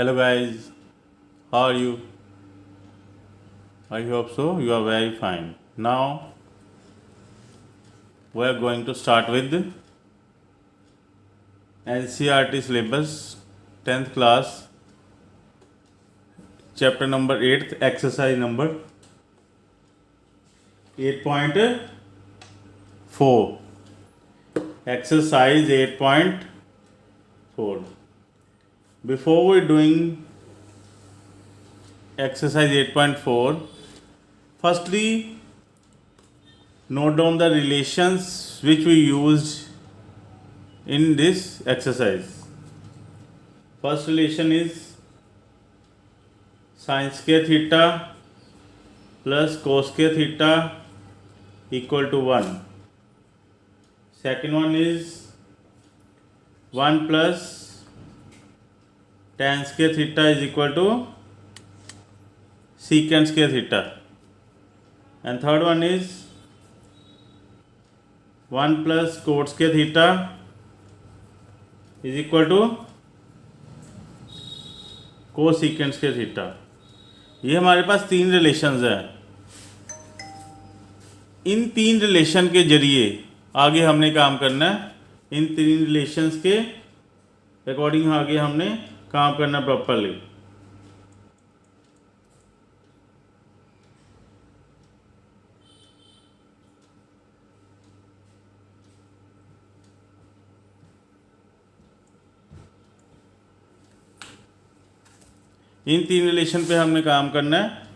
Hello guys, how are you? I hope so. You are very fine. Now we are going to start with NCERT syllabus 10th class, chapter number 8th, exercise number 8.4. Exercise 8.4. Before we doing exercise 8.4, firstly note down the relations which we used in this exercise. First relation is sin square theta plus cos square theta equal to 1. Second one is 1 plus tan square theta is equal to secant square theta. And third one is 1 plus cot square theta is equal to cosecant square theta. ये हमारे पास तीन relations हैं. इन तीन relation के जरिए आगे हमने काम करना है. इन तीन रिलेशंस के अकॉर्डिंग आगे हमने काम करना प्रॉपरली. इन तीन रिलेशन पे हमने काम करना है.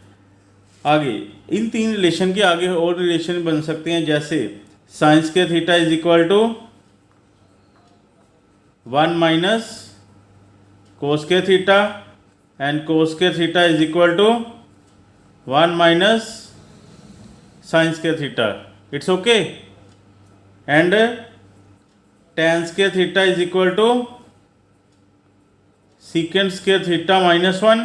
आगे इन तीन रिलेशन के आगे और रिलेशन बन सकते हैं, जैसे sine square theta is equal to 1 minus cos square theta and cos square theta is equal to 1 minus sine square theta. It's okay. And tan square theta is equal to secant square theta minus 1.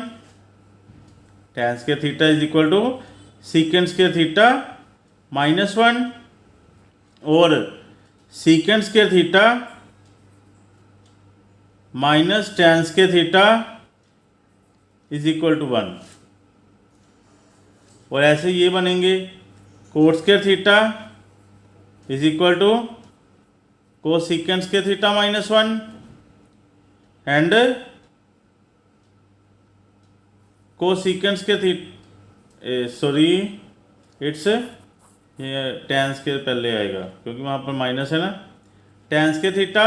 tan square theta is equal to secant square theta minus 1 और secant square theta minus tan square theta is equal to 1. और ऐसे ये बनेंगे cot square theta is equal to cosecant square theta minus 1 and cosecant के sorry it's ये tan के पहले आएगा क्योंकि वहाँ पर माइनस है ना. tan के थीटा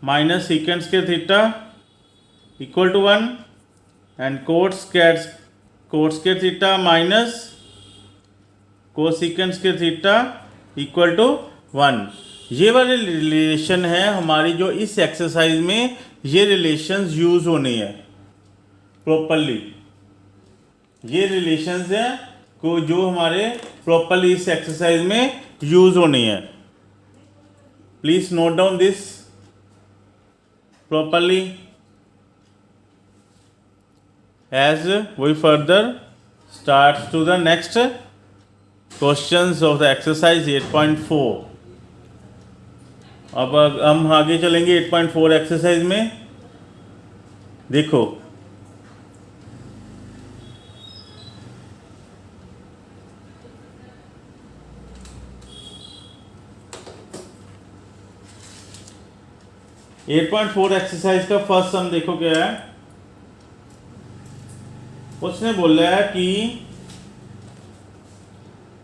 माइनस सेकेंड के theta equal to 1 and cots के थीटा माइनस कोसेकेंट के थीटा इक्वल टू 1. ये वाले रिलेशन है हमारी जो इस एक्सरसाइज में ये रिलेशंस यूज होने हैं प्रॉपरली. ये रिलेशंस हैं को जो हमारे प्रॉपरली इस एक्सरसाइज में यूज होनी है. Please note down this properly as we further start to the next questions of the exercise 8.4. अब हम आगे चलेंगे 8.4 एक्सरसाइज में. देखो 8.4 एक्सरसाइज का फर्स्ट सम देखो क्या है. उसने बोला है कि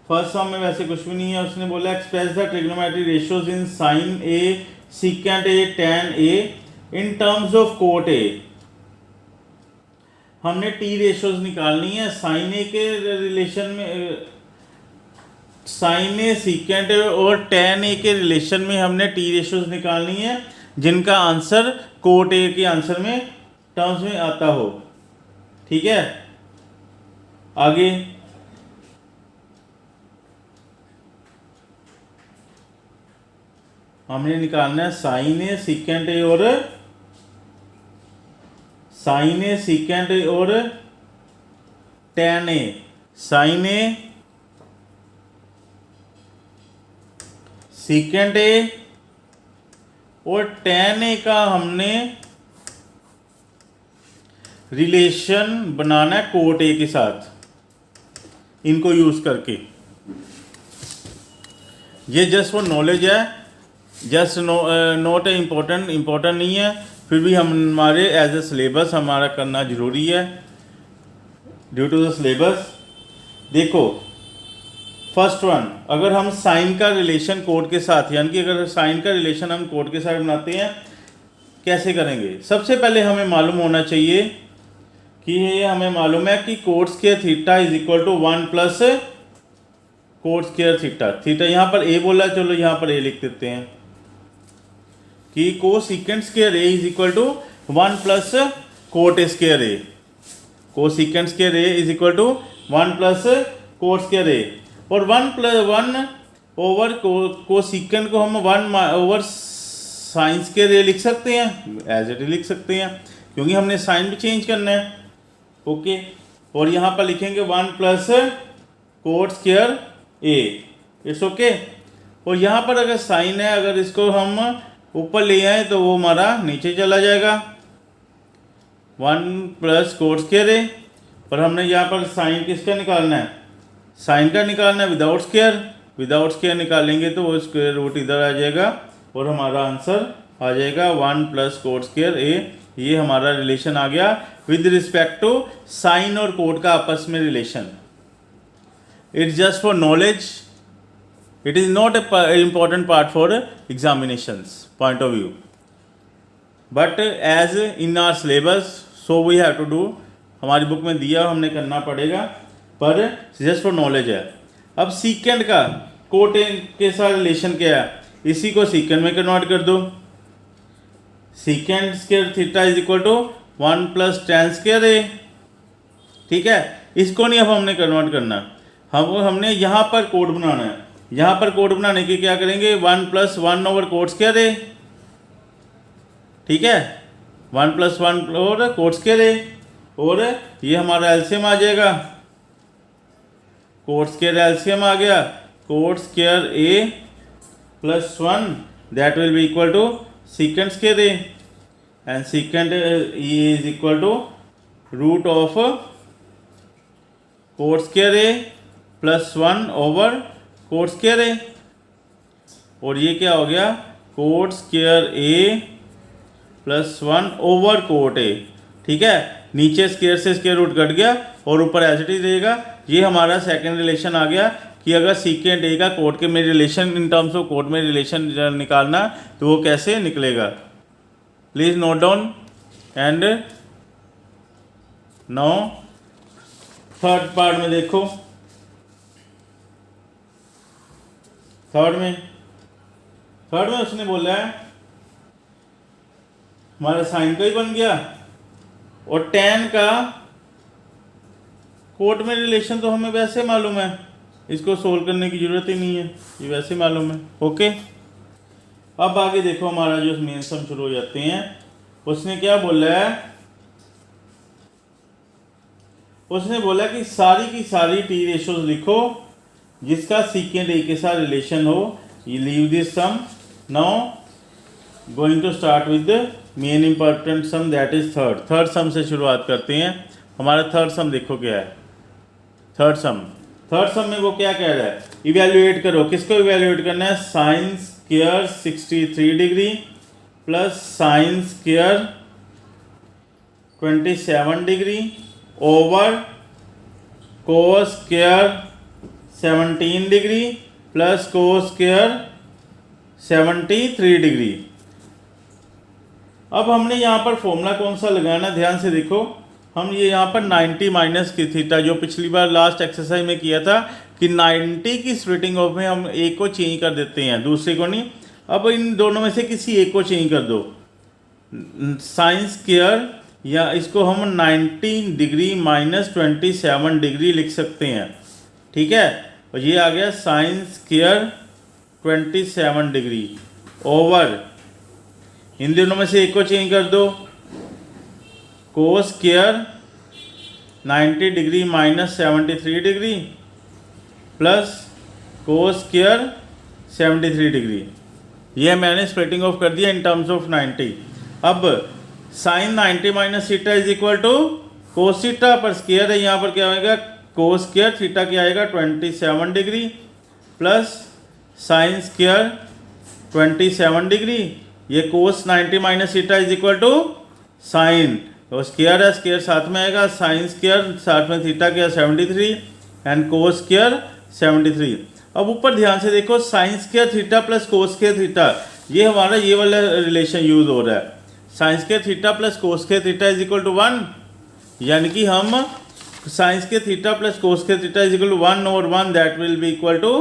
फर्स्ट सम में वैसे कुछ भी नहीं है. उसने बोला express the trigonometric ratios in sine A secant A tan A in terms of cot A. हमने टी रेशियोज निकालनी है साइन ए के रिलेशन में. साइन ए सीकेंट ए और टैन ए के रिलेशन में हमने टी रेशियोज निकालनी है जिनका आंसर कोट ए के आंसर में टर्म्स में आता हो. ठीक है. आगे हमने निकालना है साइन ए सीकेंट ए और साइन ए सीकेंट ए और tan A. Sine A secant A और tan a का हमने रिलेशन बनाना है कोट ए के साथ, इनको यूज करके। ये जस्ट फॉर नॉलेज है, जस्ट नॉट इम्पोर्टेंट नहीं है, फिर भी हमारे एज ए सिलेबस हमारा करना ज़रूरी है ड्यू टू द सिलेबस। देखो फर्स्ट वन, अगर हम साइन का रिलेशन कोड के साथ, यानी कि अगर साइन का रिलेशन हम कोड के साथ बनाते हैं, कैसे करेंगे? सबसे पहले हमें मालूम होना चाहिए कि ये हमें मालूम है कि cot square theta is equal to 1 plus cot square theta. Theta यहाँ पर ए बोला, चलो यहाँ पर ए लिख देते हैं कि cosecant square a is equal to 1 plus cot square a. Cosecant square a is equal to 1 plus cot square ए, और 1 ओवर कोसेकेंट को हम 1 ओवर साइन स्क्वायर ए लिख सकते हैं, एज इट इज लिख सकते हैं, क्योंकि हमने साइन भी चेंज करना है। ओके, और यहाँ पर लिखेंगे 1 plus cot square A, it's okay. और यहाँ पर अगर साइन है, अगर इसको हम ऊपर ले आए तो वो हमारा नीचे चला जाएगा, 1 प्लस कोट स्क्वायर ए। पर हमने यहाँ पर साइन किसका निकालना है? साइन का निकालना है विदाउट स्क्वायर। विदाउट स्क्वायर निकालेंगे तो वो स्क्वायर रूट इधर आ जाएगा और हमारा आंसर आ जाएगा 1 प्लस कोट स्क्वायर ए। ये हमारा रिलेशन आ गया विद रिस्पेक्ट टू साइन और कोट का आपस में relation. It's just for knowledge, it is not a important part for examinations point of view, but as in our syllabus so we have to do. हमारी book में दिया, हमने करना पड़ेगा, पर जस्ट फॉर नॉलेज है। अब सीकेंड का कोट के साथ रिलेशन क्या है? इसी को सीकेंड में कन्वर्ट कर दो। Secant square theta is equal to 1 plus tan square A. ठीक है, इसको नहीं अब हमने कन्वर्ट करना, हमने यहाँ पर कोड बनाना है। यहाँ पर कोड बनाने के क्या करेंगे? 1 plus 1 over cot square A. ठीक है, 1 प्लस 1 ओवर कोट स्क्वायर ए, और ये हमारा एलसीएम आ जाएगा, कोट स्क्वायर एलसीएम आ गया, cot square A plus 1 that will be equal to secant square A, and secant A is equal to root of cot square A plus 1 over cot square ए, और ये क्या हो गया? Cot square A plus 1 over cot A. ठीक है, नीचे square से square root cut गया और ऊपर एज इट इज रहेगा। ये हमारा सेकंड रिलेशन आ गया कि अगर सीकेंट ए का कोट के में relation, in terms of cot में रिलेशन निकालना तो वो कैसे निकलेगा। Please note down. And now third part में देखो, थर्ड में उसने बोला है हमारा साइन का ही बन गया, और टेन का कोट में रिलेशन तो हमें वैसे मालूम है, इसको सोल्व करने की जरूरत ही नहीं है, ये वैसे मालूम है। ओके, अब आगे देखो हमारा जो मेन सम शुरू हो जाते हैं। उसने क्या बोला है? उसने बोला कि सारी की सारी टी रेशोज लिखो जिसका सीकेंट ए के साथ रिलेशन हो। You leave this sum. Now going to start with the main important sum, that is third sum से शुरुआत करते हैं। हमारा थर्ड सम देखो क्या है। थर्ड सम में वो क्या कह रहा है? इवेल्युएट करो। किसको इवेल्युएट करना है? Sine square 63 degree plus sine square 27 degree over cos square 17 degree plus cos square 73 degree. अब हमने यहाँ पर फॉर्मूला कौन सा लगाना है? ध्यान से देखो, हम ये यहाँ पर 90 माइनस की थीटा, जो पिछली बार लास्ट एक्सरसाइज में किया था कि 90 की स्प्लिटिंग ऑफ में हम एक को चेंज कर देते हैं, दूसरे को नहीं। अब इन दोनों में से किसी एक को चेंज कर दो। साइन स्क्वायर, या इसको हम 90 डिग्री माइनस 27 डिग्री लिख सकते हैं। ठीक है, और ये आ गया साइन स्क्वायर 27 डिग्री ओवर, इन दोनों में से एक को चेंज कर दो, cos square 90 degree minus 73 degree plus cos square 73 degree. ये मैंने स्प्लिटिंग ऑफ कर दिया इन टर्म्स ऑफ 90। अब sine 90 minus theta is equal to cos theta पर स्क्वायर है, यहाँ पर क्या आएगा कोस स्क्वायर थीटा क्या आएगा 27 degree plus sine square 27 degree, ये cos 90 minus theta is equal to sine, तो स्क्वायर है स्क्वायर साथ में आएगा, साइन स्क्वायर साथ में थीटा क्या 73 एंड कोस स्क्वायर 73। अब ऊपर ध्यान से देखो sine square theta plus cos square theta, ये हमारा ये वाला रिलेशन यूज हो रहा है, sine square theta plus cos square theta is equal to 1, यानी कि हम sine square theta plus cos square theta is equal to 1 over 1, that will be equal to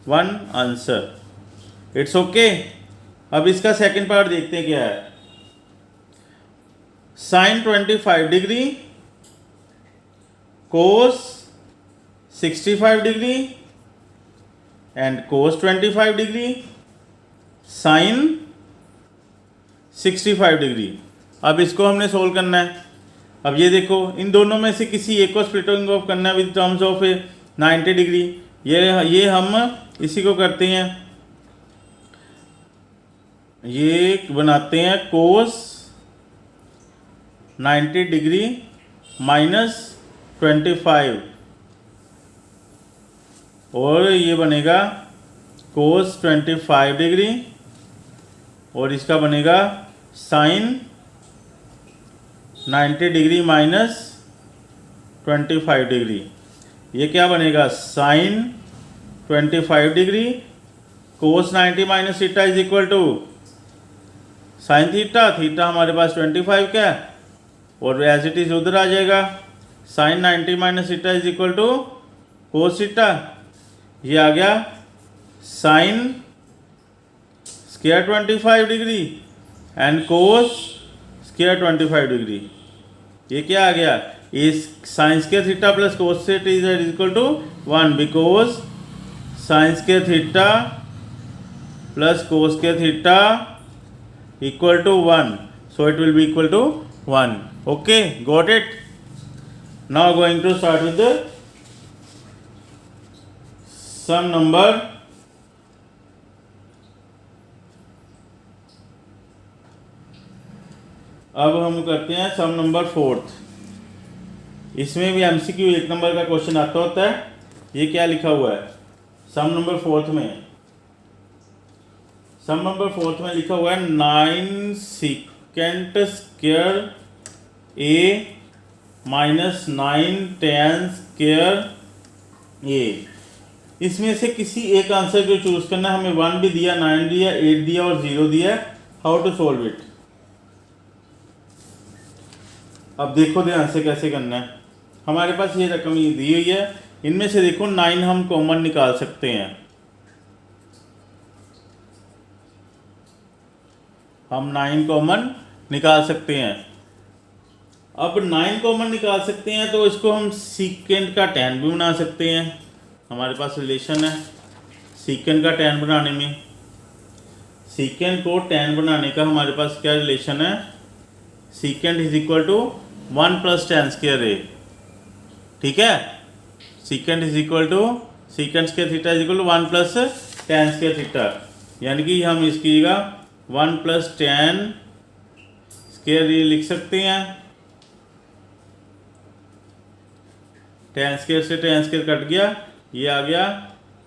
1 answer. It's okay. अब इसका second part देखते हैं क्या है। Sine 25 degree cos 65 degree and cos 25 degree sine 65 degree. अब इसको हमने सोल्व करना है। अब ये देखो इन दोनों में से किसी एक को स्प्लिटिंग ऑफ करना है विद टर्म्स ऑफ 90 डिग्री। ये हम इसी को करते हैं, ये बनाते हैं कोस 90 डिग्री माइनस 25 और ये बनेगा कोस 25 डिग्री और इसका बनेगा साइन 90 डिग्री माइनस 25 डिग्री। ये क्या बनेगा sine 25 degree cos 90 minus theta is equal to sine theta, theta हमारे पास 25 क्या है और एज इट इज उधर आ जाएगा, sine 90 minus theta is equal to cos theta, ये आ गया sine square 25 degree and cos square 25 degree. ये क्या आ गया, इस sine square theta plus cos theta is equal to 1 because sine square theta plus cos square theta equal to 1, so it will be equal to 1. Okay, got it? Now going to start with the sum number अब हम करते हैं सम number 4। इसमें भी MCQ 1 number का question आता होता है। ये क्या लिखा हुआ है सम नंबर 4 में, सम नंबर 4 में लिखा हुआ है 9 सेकेंड स्क्वायर ए माइनस 9 tan स्क्वायर ए। इसमें से किसी एक आंसर को चूज करना है। हमें 1 भी दिया, 9 दिया, 8 दिया और 0 दिया। How to solve it. अब देखो ध्यान से कैसे करना है। हमारे पास ये रकम ये दी हुई है, इनमें से देखो 9 हम कॉमन निकाल सकते हैं। हम 9 कॉमन निकाल सकते हैं। अब 9 कॉमन निकाल सकते हैं तो इसको हम सीकेंड का tan भी बना सकते हैं। हमारे पास रिलेशन है सीकेंड का tan बनाने में। सीकेंड को tan बनाने का हमारे पास क्या रिलेशन है, secant is equal to 1 plus tan square A. ठीक है, secant is equal to secant square theta is equal to 1 plus tan square theta, यानी कि हम इसकीगा 1 प्लस tan स्क्वायर ये लिख सकते हैं। tan स्क्वायर से tan स्क्वायर कट गया, ये आ गया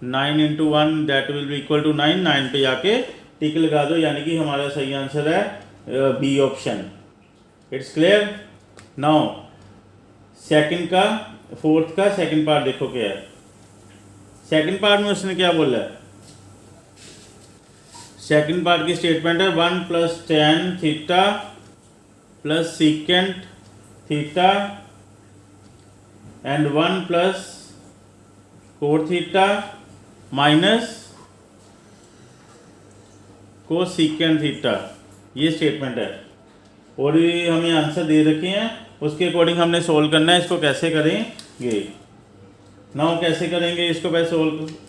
9 into 1 that will be equal to 9। 9 पे जाके टिक लगा दो, यानी कि हमारा सही आंसर है B option. It's clear. Now second का फोर्थ का सेकंड पार्ट देखो क्या है। सेकंड पार्ट में उसने क्या बोला है, सेकंड पार्ट की स्टेटमेंट है 1 plus tan theta plus secant theta and 1 plus cot theta minus को सीकेंट थीटा। ये स्टेटमेंट है और ये हमें आंसर दे रखे हैं, उसके अकॉर्डिंग हमने सोल्व करना है। इसको कैसे करेंगे, नाउ कैसे करेंगे इसको पहले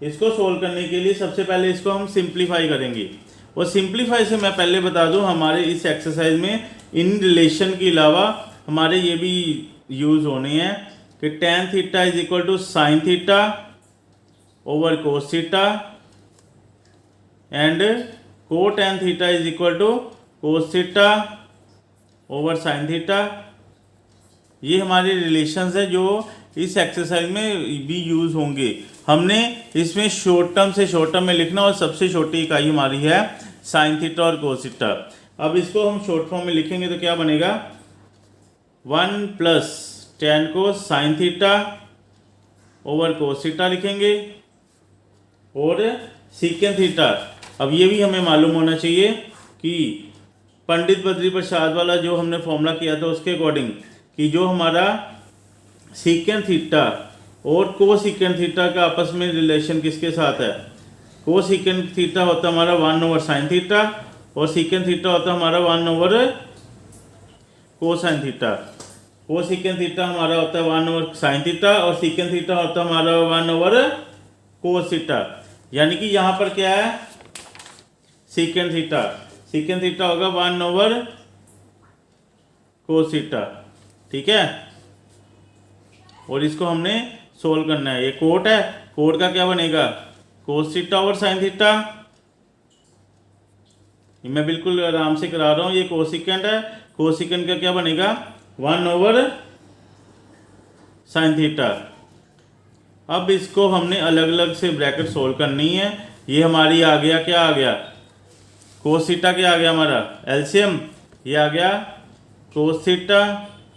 इसको सोल्व करने के लिए सबसे पहले इसको हम सिंप्लीफाई करेंगे। और सिंप्लीफाई से मैं पहले बता दूं, हमारे इस एक्सरसाइज में इन रिलेशन के अलावा हमारे ये भी यूज होने हैं कि tan theta is equal to sine theta over cos theta and को tan theta is equal to cos theta over sine theta ये हमारे रिलेशंस है जो इस एक्सरसाइज में भी यूज़ होंगे। हमने इसमें शॉर्ट टर्म से शॉर्ट टर्म में लिखना और सबसे छोटी इकाई हमारी है साइन थीटा और कोस थीटा। अब इसको हम शॉर्ट फॉर्म में लिखेंगे तो क्या बनेगा, 1 प्लस टेन को sign theta over cos theta लिखेंगे और सीकेंट थीटा। अब ये भी हमें मालूम होना चाहिए कि पंडित बद्री प्रसाद वाला जो हमने फॉर्मूला किया था उसके अकॉर्डिंग कि जो हमारा सीकेंट थीटा और को सीकेंट थीटा का आपस में रिलेशन किसके साथ है, को सीकेंट थीटा होता है हमारा 1 ओवर साइन थीटा और सीकेंट थीटा होता है हमारा 1 ओवर को साइन थीटा। को सीकेंट थीटा हमारा होता है 1 ओवर साइन थीटा और सीकेंट थीटा होता है हमारा 1 ओवर कोस थीटा। यानी कि यहाँ पर क्या है, सीकेंट थीटा, सीकेंट थीटा होगा 1 ओवर कोस थीटा। ठीक है, और इसको हमने सोल्व करना है। ये कोट है, कोट का क्या बनेगा, कोस थीटा ओवर साइन थीटा। मैं बिल्कुल आराम से करा रहा हूँ, ये कोसिकेंट है, कोसिकेंट का क्या बनेगा 1 ओवर साइन थीटा। अब इसको हमने अलग अलग से ब्रैकेट सोल्व करनी है। ये हमारी आ गया, क्या आ गया, कोस थीटा क्या आ गया हमारा एलसीएम, ये आ गया कोस theta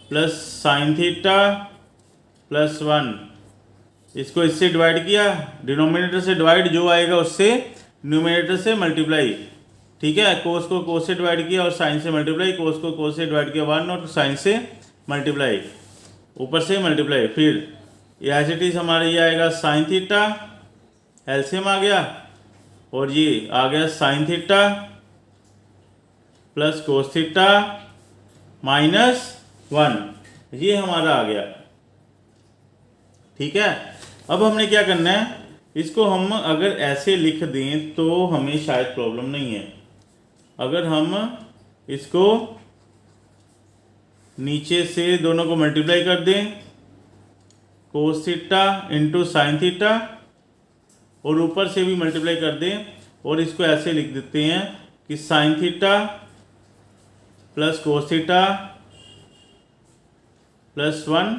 plus sine theta plus 1। इसको इससे डिवाइड किया, डिनोमिनेटर से डिवाइड, जो आएगा उससे न्यूमिनेटर से मल्टीप्लाई। ठीक है, कोस को कोस से डिवाइड किया और साइन से मल्टीप्लाई, कोस को कोस से डिवाइड किया 1 और साइन से मल्टीप्लाई, ऊपर से मल्टीप्लाई। फिर एज इट इज हमारे ये आएगा साइन थीटा, एलसीएम आ गया, और ये आ गया sine theta plus cos theta minus 1, ये हमारा आ गया। ठीक है, अब हमने क्या करना है, इसको हम अगर ऐसे लिख दें तो हमें शायद प्रॉब्लम नहीं है। अगर हम इसको नीचे से दोनों को मल्टीप्लाई कर दें, cos theta into sine theta, और ऊपर से भी मल्टीप्लाई कर दें, और इसको ऐसे लिख देते हैं कि sine theta plus cos theta plus 1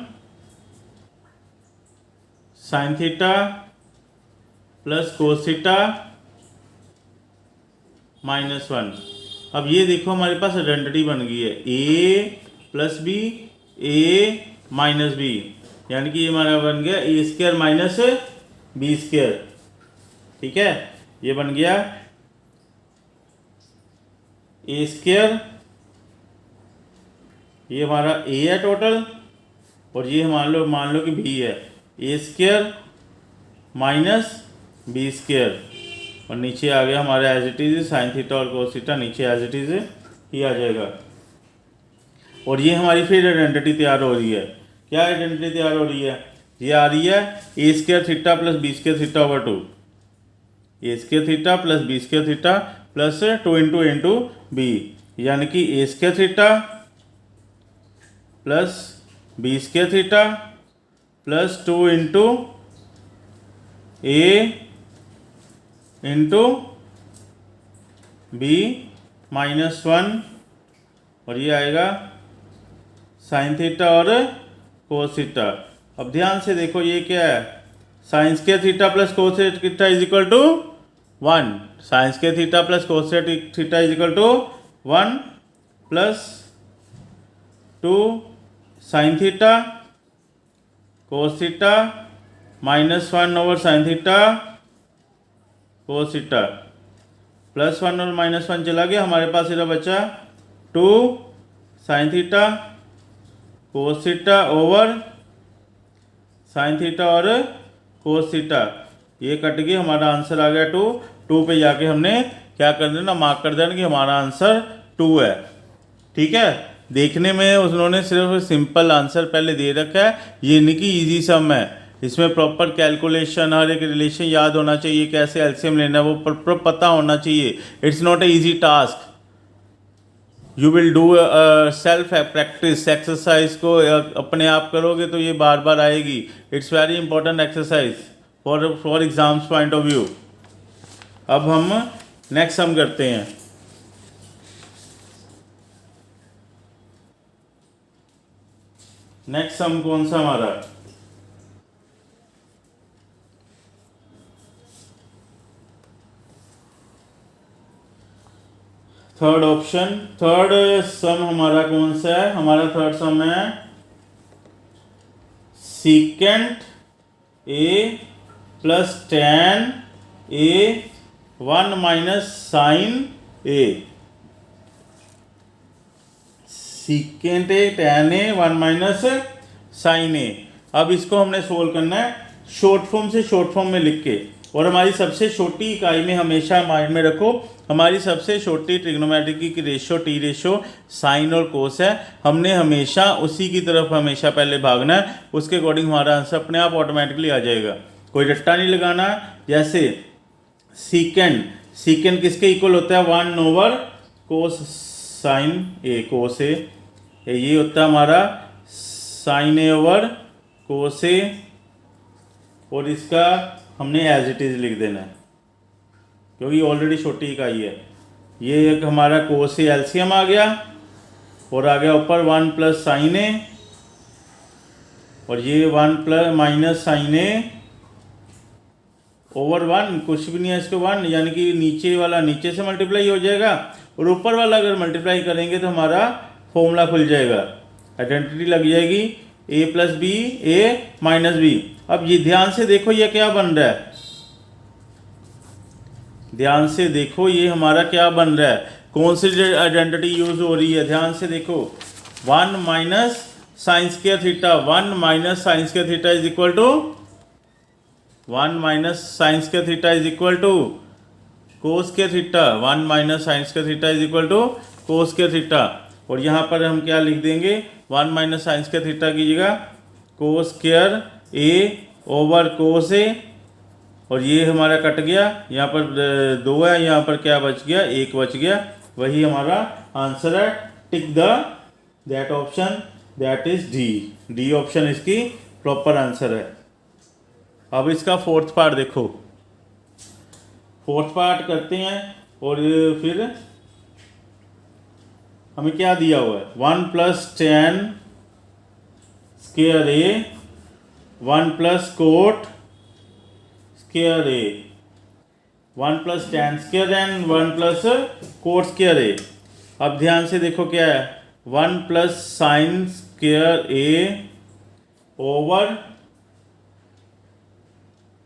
sine theta plus cos theta minus 1। अब ये देखो हमारे पास आइडेंटिटी बन गई है, ए plus b, a minus B, यानी कि ये हमारा बन गया ए स्क्वायर माइनस बी स्क्वायर। ठीक है, ये बन गया ए स्क्वायर, ये हमारा ए है टोटल, और ये मान लो कि बी है, ए स्क्वायर माइनस बी स्क्वायर, और नीचे आ गया हमारे as it is sine theta और कोस थीटा, नीचे एज इट इज ही आ जाएगा। और ये हमारी फिर आइडेंटिटी तैयार हो रही है। क्या आइडेंटिटी तैयार हो रही है, ये आ रही है ए square theta plus B square theta over 2, A square theta plus B square theta plus 2 into B, यानी कि A square theta plus B square theta plus 2 into A into B minus 1, और ये आएगा साइन थीटा और cos theta. अब ध्यान से देखो ये क्या है, sine square theta plus cos theta is equal to 1, sine square theta plus cos theta is equal to 1 plus 2 sine theta cos theta minus 1 over sine theta cos theta, plus 1 और minus 1 चला गया, हमारे पास इधर बचा 2 sine theta cos theta over sine theta और cos theta, ये cut गई, हमारा आंसर आ गया 2। 2 पे जाके हमने क्या कर देना, मार्क कर देना कि हमारा आंसर 2 है। ठीक है, देखने में उन्होंने सिर्फ सिंपल आंसर पहले दे रखा है, ये नहीं कि ईजी सम है, इसमें प्रॉपर कैलकुलेशन, हर एक रिलेशन याद होना चाहिए, कैसे एलसीएम लेना है वो प्रॉपर पता होना चाहिए। It's not a easy task, you will do self practice, exercise को अपने आप करोगे तो ये बार बार आएगी। It's very important exercise for exams point of view. अब हम नेक्स्ट सम करते हैं। नेक्स्ट सम कौन सा हमारा, थर्ड ऑप्शन। थर्ड सम हमारा कौन सा है, हमारा थर्ड सम है secant A plus tan A 1 minus sine A. Secant A tan A 1 minus sine A. अब इसको हमने सोल्व करना है शॉर्ट फॉर्म से शॉर्ट फॉर्म में लिख के, और हमारी सबसे छोटी इकाई में हमेशा माइंड में रखो, हमारी सबसे छोटी ट्रिग्नोमेट्री की रेशो टी रेशो साइन और कोस है। हमने हमेशा उसी की तरफ हमेशा पहले भागना है, उसके अकॉर्डिंग हमारा आंसर अपने आप ऑटोमेटिकली आ जाएगा, कोई रट्टा नहीं लगाना। जैसे सीकेंड किसके इक्वल होता है, 1 ओवर कोस साइन ए, कोस ए। ये होता है हमारा साइन ए ओवर कोस ए, और इसका हमने एज इट इज लिख देना है क्योंकि ऑलरेडी छोटी इकाई है। ये एक हमारा कोस ए एलसीएम आ गया, और आ गया ऊपर 1 प्लस साइन ए, और ये 1 प्लस माइनस साइन ए ओवर 1, कुछ भी नहीं है इसको 1, यानी कि नीचे वाला नीचे से मल्टीप्लाई हो जाएगा, और ऊपर वाला अगर मल्टीप्लाई करेंगे तो हमारा फॉर्मूला खुल जाएगा, आइडेंटिटी लग जाएगी a plus b a minus b. अब ये ध्यान से देखो ये क्या बन रहा है, ध्यान से देखो ये हमारा क्या बन रहा है, कौन सी आइडेंटिटी यूज हो रही है, ध्यान से देखो। 1 minus sine square theta, 1 minus sine square theta is equal to 1 minus sine square theta is equal to cos square theta, 1 minus sine square theta is equal to cos square theta. और यहाँ पर हम क्या लिख देंगे, 1 minus sine square theta की जगह cos square A over कोस ए, और ये हमारा कट गया, यहाँ पर 2 है, यहाँ पर क्या बच गया, 1 बच गया, वही हमारा आंसर है। Tick the that option, that is D, D option इसकी प्रॉपर आंसर है। अब इसका फोर्थ पार्ट देखो, फोर्थ पार्ट करते हैं, और फिर हमें क्या दिया हुआ है, 1 plus tan square A 1 plus cot square A, 1 plus tan square and 1 plus cot square A. अब ध्यान से देखो क्या है, 1 plus sine square A over,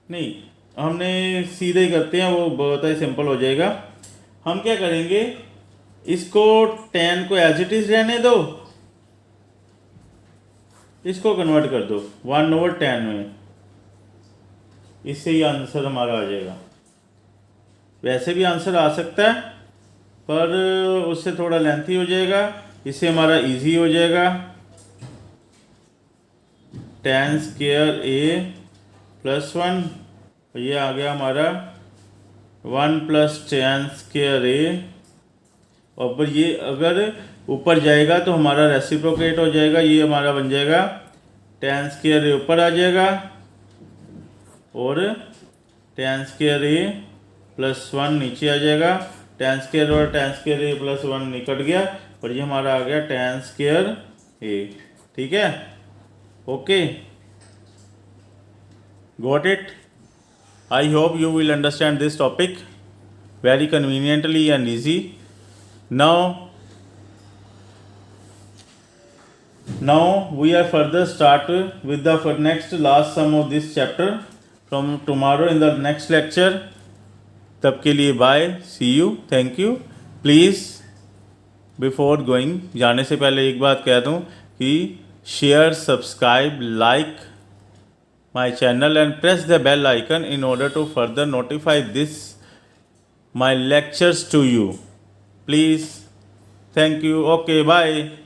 नहीं हमने सीधे ही करते हैं, वो बहुत ही सिंपल हो जाएगा। हम क्या करेंगे, इसको टेन को एज इट इज रहने दो, इसको कन्वर्ट कर दो 1 ओवर 10 में, इससे ही आंसर हमारा आ जाएगा। वैसे भी आंसर आ सकता है पर उससे थोड़ा लेंथी हो जाएगा, इससे हमारा इजी हो जाएगा। टेन स्क्वायर ए प्लस 1, ये आ गया हमारा 1 प्लस टेन स्क्वायर ए, और ये अगर ऊपर जाएगा तो हमारा रेसिप्रोकेट हो जाएगा, ये हमारा बन जाएगा टेन स्क्वायर ए ऊपर आ जाएगा, और टेन स्क्वायर ए प्लस 1 नीचे आ जाएगा, टेन स्क्वायर और टेन स्क्वायर ए प्लस 1 निकट गया, और ये हमारा आ गया टेन स्क्वायर ए। ठीक है, okay, got it. I hope you will understand this topic very conveniently and easy. Now we are further start with the next last sum of this chapter from tomorrow in the next lecture. तब के लिए bye, see you, thank you. Please before going, जाने से पहले एक बात कह दूँ कि share, subscribe, like my channel and press the bell icon in order to further notify this my lectures to you. Please, thank you, okay, bye.